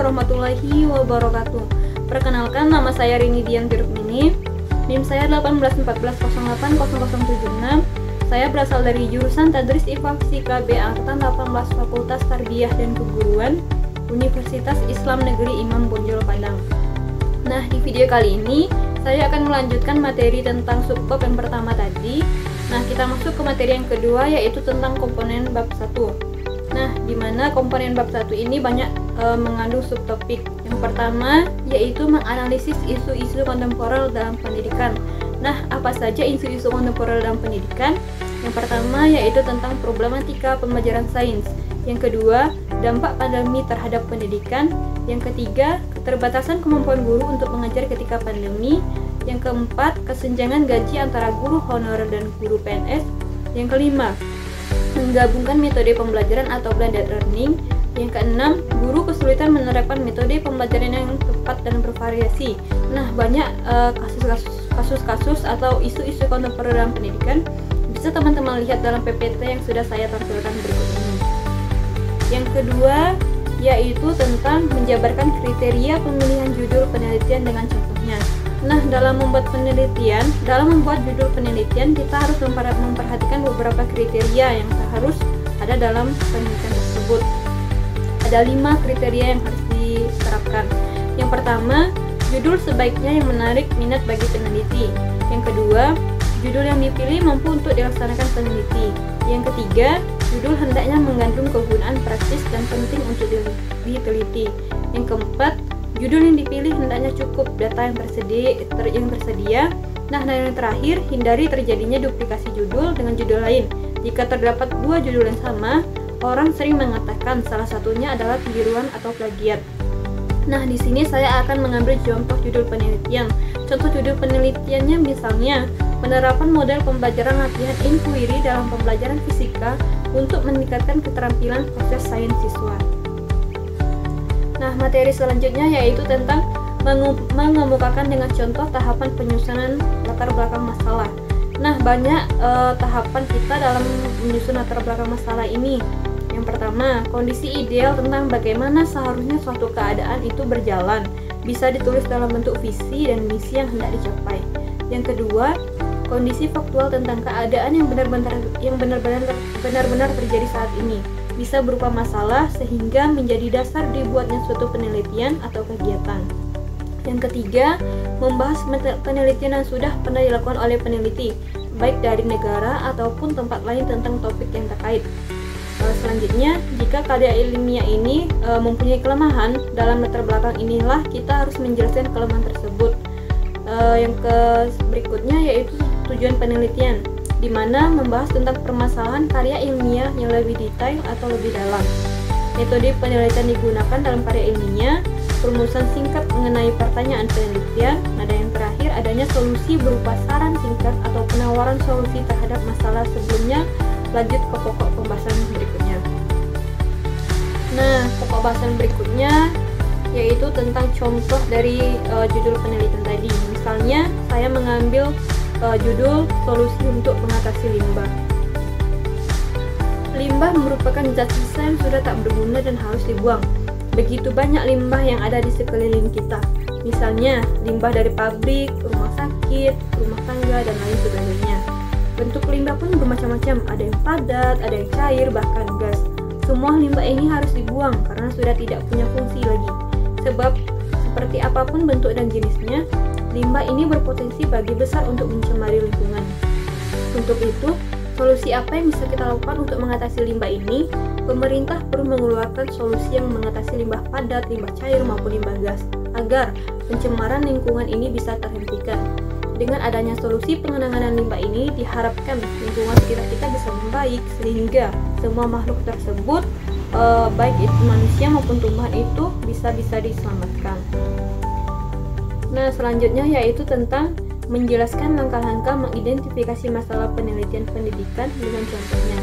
warahmatullahi wabarakatuh. Perkenalkan, nama saya Rini Dian Birukmini. NIM saya 1814080076. Saya berasal dari jurusan Tadris IPA Fisika B Angkatan 18 Fakultas Tarbiyah dan Keguruan Universitas Islam Negeri Imam Bonjol Padang. Nah, di video kali ini saya akan melanjutkan materi tentang subbab yang pertama tadi. Nah, kita masuk ke materi yang kedua, yaitu tentang komponen bab 1. Nah, di mana komponen bab 1 ini banyak mengandung subtopik. Yang pertama yaitu menganalisis isu-isu kontemporer dalam pendidikan. Nah, apa saja isu-isu kontemporer dalam pendidikan? Yang pertama yaitu tentang problematika pembelajaran sains. Yang kedua, dampak pandemi terhadap pendidikan. Yang ketiga, keterbatasan kemampuan guru untuk mengajar ketika pandemi. Yang keempat, kesenjangan gaji antara guru honorer dan guru PNS. Yang kelima, menggabungkan metode pembelajaran atau blended learning. Yang keenam, guru kesulitan menerapkan metode pembelajaran yang tepat dan bervariasi. Nah, banyak kasus-kasus atau isu-isu kontemporer dalam pendidikan bisa teman-teman lihat dalam PPT yang sudah saya tampilkan berikut ini. Yang kedua yaitu tentang menjabarkan kriteria pemilihan judul penelitian dengan contohnya. Nah, dalam membuat judul penelitian kita harus memperhatikan beberapa kriteria yang harus ada dalam penelitian tersebut. Ada 5 kriteria yang harus diterapkan. Yang pertama, judul sebaiknya yang menarik minat bagi peneliti. Yang kedua, judul yang dipilih mampu untuk dilaksanakan peneliti. Yang ketiga, judul hendaknya mengandung kegunaan praktis dan penting untuk diteliti. Yang keempat, judul yang dipilih hendaknya cukup data yang tersedia. Nah, dan yang terakhir, hindari terjadinya duplikasi judul dengan judul lain. Jika terdapat 2 judul yang sama, orang sering mengatakan salah satunya adalah keliruan atau plagiat. Nah, di sini saya akan mengambil contoh judul penelitian. Contoh judul penelitiannya misalnya, penerapan model pembelajaran latihan inquiry dalam pembelajaran fisika untuk meningkatkan keterampilan proses sains siswa. Nah, materi selanjutnya yaitu tentang mengemukakan dengan contoh tahapan penyusunan latar belakang masalah. Nah, banyak tahapan kita dalam menyusun latar belakang masalah ini. Yang pertama, kondisi ideal tentang bagaimana seharusnya suatu keadaan itu berjalan, bisa ditulis dalam bentuk visi dan misi yang hendak dicapai. Yang kedua, kondisi faktual tentang keadaan yang benar-benar terjadi saat ini, bisa berupa masalah sehingga menjadi dasar dibuatnya suatu penelitian atau kegiatan. Yang ketiga, membahas penelitian yang sudah pernah dilakukan oleh peneliti, baik dari negara ataupun tempat lain tentang topik yang terkait. Selanjutnya, jika karya ilmiah ini mempunyai kelemahan, dalam latar belakang inilah kita harus menjelaskan kelemahan tersebut. Yang berikutnya yaitu tujuan penelitian, di mana membahas tentang permasalahan karya ilmiah yang lebih detail atau lebih dalam. Metode penelitian digunakan dalam karya ilmiah, perumusan singkat mengenai pertanyaan penelitian. Ada yang terakhir, adanya solusi berupa saran singkat atau penawaran solusi terhadap masalah sebelumnya. Lanjut ke pokok pembahasan berikutnya. Nah, pokok bahasan berikutnya yaitu tentang contoh dari judul penelitian tadi. Misalnya, saya mengambil judul solusi untuk mengatasi limbah. Limbah merupakan zat sisa yang sudah tak berguna dan harus dibuang. Begitu banyak limbah yang ada di sekeliling kita. Misalnya, limbah dari pabrik, rumah sakit, rumah tangga, dan lain sebagainya. Bentuk limbah pun bermacam-macam, ada yang padat, ada yang cair, bahkan gas. Semua limbah ini harus dibuang karena sudah tidak punya fungsi lagi. Sebab, seperti apapun bentuk dan jenisnya, limbah ini berpotensi bagi besar untuk mencemari lingkungan. Untuk itu, solusi apa yang bisa kita lakukan untuk mengatasi limbah ini? Pemerintah perlu mengeluarkan solusi yang mengatasi limbah padat, limbah cair, maupun limbah gas, agar pencemaran lingkungan ini bisa terhentikan. Dengan adanya solusi pengenangan limbah ini, diharapkan lingkungan sekitar kita bisa membaik, sehingga semua makhluk tersebut, baik itu manusia maupun tumbuhan itu bisa diselamatkan. Nah, selanjutnya yaitu tentang menjelaskan langkah-langkah mengidentifikasi masalah penelitian pendidikan dengan contohnya.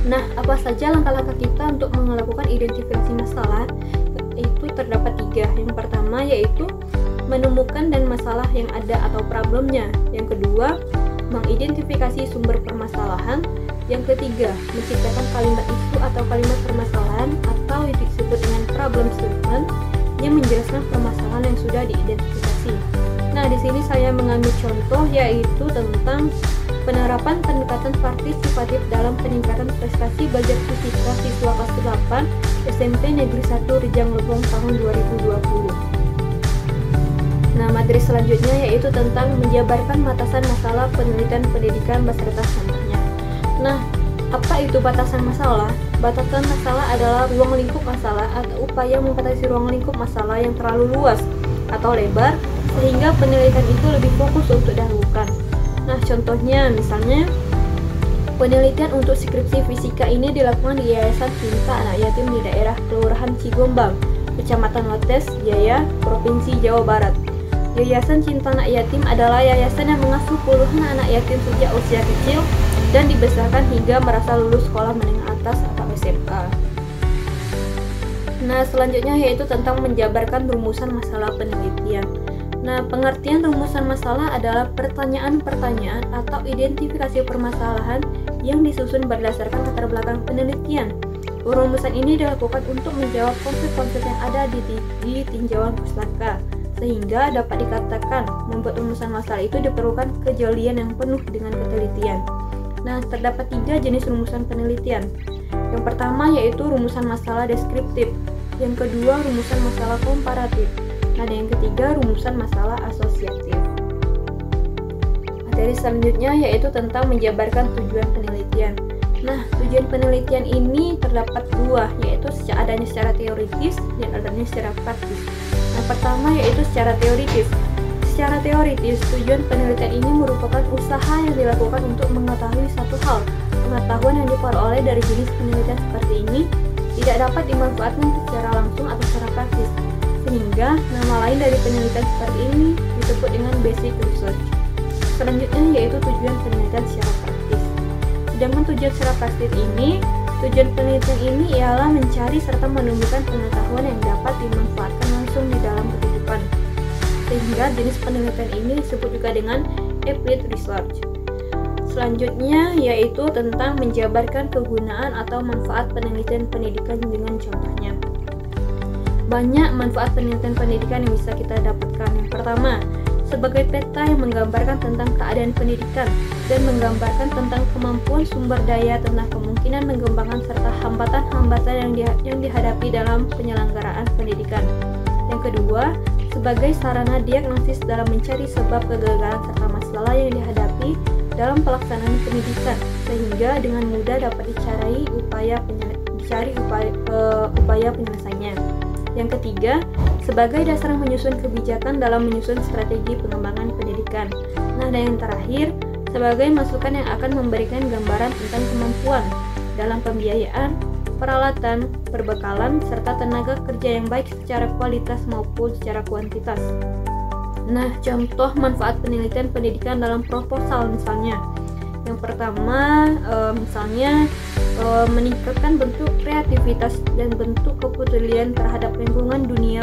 Nah, apa saja langkah-langkah kita untuk melakukan identifikasi masalah? Itu terdapat 3. Yang pertama yaitu menemukan dan masalah yang ada atau problemnya. Yang kedua, mengidentifikasi sumber permasalahan. Yang ketiga, menciptakan kalimat isu atau kalimat permasalahan atau yang disebut dengan problem statement. yang menjelaskan permasalahan yang sudah diidentifikasi. Nah, di sini saya mengambil contoh yaitu tentang penerapan pendekatan partisipatif dalam peningkatan prestasi belajar fisika siswa kelas 8 SMP Negeri 1 Rejang Lebong tahun 2020. Nah, materi selanjutnya yaitu tentang menjabarkan batasan masalah penelitian pendidikan beserta contohnya. Nah, apa itu batasan masalah? Batasan masalah adalah ruang lingkup masalah atau upaya membatasi ruang lingkup masalah yang terlalu luas atau lebar sehingga penelitian itu lebih fokus untuk didahulukan. Nah, contohnya misalnya penelitian untuk skripsi fisika ini dilakukan di Yayasan Cinta Anak Yatim di daerah Kelurahan Cigombang, Kecamatan Wates Jaya, Provinsi Jawa Barat. Yayasan Cinta Anak Yatim adalah yayasan yang mengasuh puluhan anak yatim sejak usia kecil dan dibesarkan hingga merasa lulus sekolah menengah atas atau SMA. Nah, selanjutnya yaitu tentang menjabarkan rumusan masalah penelitian. Nah, pengertian rumusan masalah adalah pertanyaan-pertanyaan atau identifikasi permasalahan yang disusun berdasarkan latar belakang penelitian. Rumusan ini dilakukan untuk menjawab konsep-konsep yang ada di tinjauan pustaka, sehingga dapat dikatakan membuat rumusan masalah itu diperlukan kejelian yang penuh dengan ketelitian. Nah, terdapat 3 jenis rumusan penelitian. Yang pertama yaitu rumusan masalah deskriptif, yang kedua rumusan masalah komparatif, dan yang ketiga rumusan masalah asosiatif. Materi selanjutnya yaitu tentang menjabarkan tujuan penelitian. Nah, tujuan penelitian ini terdapat 2, yaitu adanya secara teoritis dan adanya secara praktis. Nah, pertama yaitu secara teoritis. Secara teoritis, tujuan penelitian ini merupakan usaha yang dilakukan untuk mengetahui satu hal. Pengetahuan yang diperoleh dari jenis penelitian seperti ini tidak dapat dimanfaatkan secara langsung atau secara praktis, sehingga nama lain dari penelitian seperti ini disebut dengan basic research. Selanjutnya yaitu tujuan penelitian secara praktis. Sedangkan tujuan secara praktis ini, tujuan penelitian ini ialah mencari serta menunjukkan pengetahuan yang dapat dimanfaatkan langsung di dalam kehidupan. Sehingga jenis penelitian ini disebut juga dengan applied research. Selanjutnya yaitu tentang menjabarkan kegunaan atau manfaat penelitian pendidikan dengan contohnya. Banyak manfaat penelitian pendidikan yang bisa kita dapatkan. Yang pertama, sebagai peta yang menggambarkan tentang keadaan pendidikan dan menggambarkan tentang kemampuan sumber daya, tentang kemungkinan mengembangkan serta hambatan-hambatan yang dihadapi dalam penyelenggaraan pendidikan. Yang kedua, sebagai sarana diagnosis dalam mencari sebab kegagalan serta masalah yang dihadapi dalam pelaksanaan pendidikan, sehingga dengan mudah dapat dicari upaya penyelesaiannya. Yang ketiga, sebagai dasar menyusun kebijakan dalam menyusun strategi pengembangan pendidikan. Nah, dan yang terakhir, sebagai masukan yang akan memberikan gambaran tentang kemampuan dalam pembiayaan, peralatan, perbekalan, serta tenaga kerja yang baik secara kualitas maupun secara kuantitas. Nah, contoh manfaat penelitian pendidikan dalam proposal misalnya. Yang pertama, misalnya meningkatkan bentuk kreativitas dan bentuk kepedulian terhadap lingkungan dunia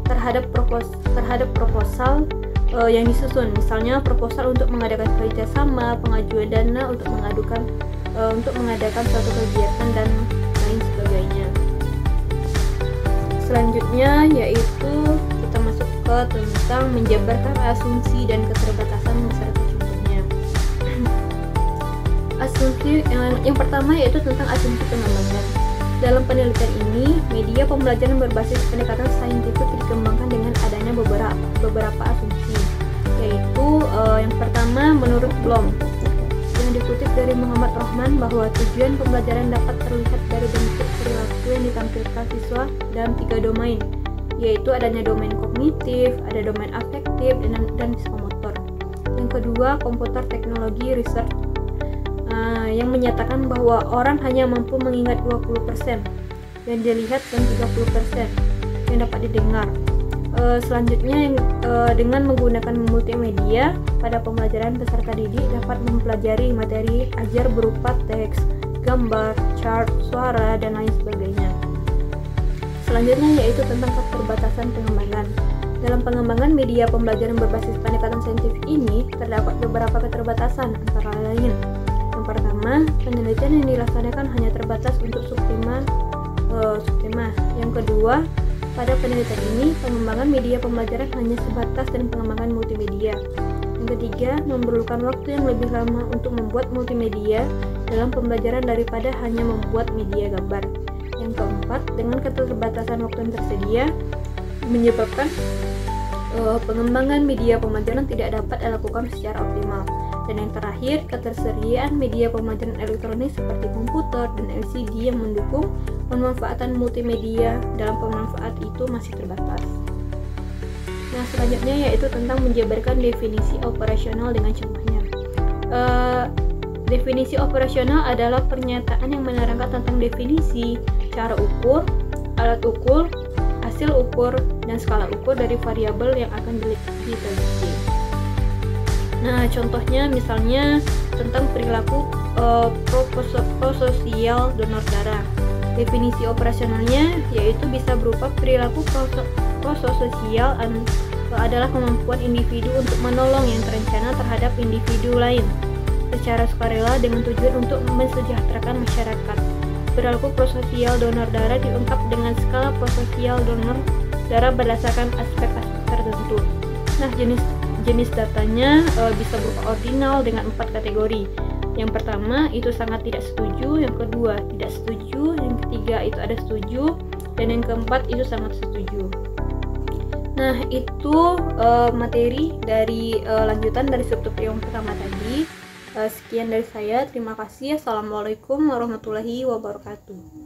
terhadap proposal yang disusun. Misalnya proposal untuk mengadakan kerjasama, pengajuan dana untuk mengadakan suatu kegiatan dan lain sebagainya. Selanjutnya yaitu kita masuk ke tentang menjabarkan asumsi dan keterbatasan beserta contohnya. Asumsi yang pertama yaitu tentang asumsi pengembangan. Dalam penelitian ini, media pembelajaran berbasis pendekatan saintifik dikembangkan dengan adanya beberapa asumsi, yaitu yang pertama menurut Bloom yang dikutip dari Muhammad Rohman bahwa tujuan pembelajaran dapat terlihat dari bentuk perilaku yang ditampilkan siswa dalam 3 domain, yaitu adanya domain kognitif, ada domain afektif, dan psikomotor. Yang kedua, komputer teknologi research yang menyatakan bahwa orang hanya mampu mengingat 20% yang dilihat dan 30% yang dapat didengar. Selanjutnya dengan menggunakan multimedia pada pembelajaran peserta didik dapat mempelajari materi ajar berupa teks, gambar, chart, suara, dan lain sebagainya. Selanjutnya yaitu tentang keterbatasan pengembangan. Dalam pengembangan media pembelajaran berbasis pendekatan saintifik ini terdapat beberapa keterbatasan, antara lain: yang pertama, penelitian yang dilaksanakan hanya terbatas untuk subtema. Yang kedua, pada penelitian ini, pengembangan media pembelajaran hanya sebatas dan pengembangan multimedia. Yang ketiga, memerlukan waktu yang lebih lama untuk membuat multimedia dalam pembelajaran daripada hanya membuat media gambar. Yang keempat, dengan keterbatasan waktu yang tersedia, menyebabkan pengembangan media pembelajaran tidak dapat dilakukan secara optimal. Dan yang terakhir, ketersediaan media pembelajaran elektronik seperti komputer dan LCD yang mendukung pemanfaatan multimedia dalam pemanfaat itu masih terbatas. Nah, selanjutnya yaitu tentang menjabarkan definisi operasional dengan contohnya. Definisi operasional adalah pernyataan yang menerangkan tentang definisi, cara ukur, alat ukur, hasil ukur, dan skala ukur dari variabel yang akan diteliti. Nah, contohnya misalnya tentang perilaku prososial donor darah. Definisi operasionalnya yaitu bisa berupa perilaku prososial adalah kemampuan individu untuk menolong yang terencana terhadap individu lain secara sukarela dengan tujuan untuk mensejahterakan masyarakat. Perilaku prososial donor darah diungkap dengan skala prososial donor darah berdasarkan aspek-aspek tertentu. Nah, jenis datanya bisa berupa ordinal dengan 4 kategori. Yang pertama itu sangat tidak setuju, yang kedua tidak setuju, yang ketiga itu ada setuju, dan yang keempat itu sangat setuju. Nah, itu materi dari lanjutan dari subtopik yang pertama tadi. Sekian dari saya, terima kasih. Assalamualaikum warahmatullahi wabarakatuh.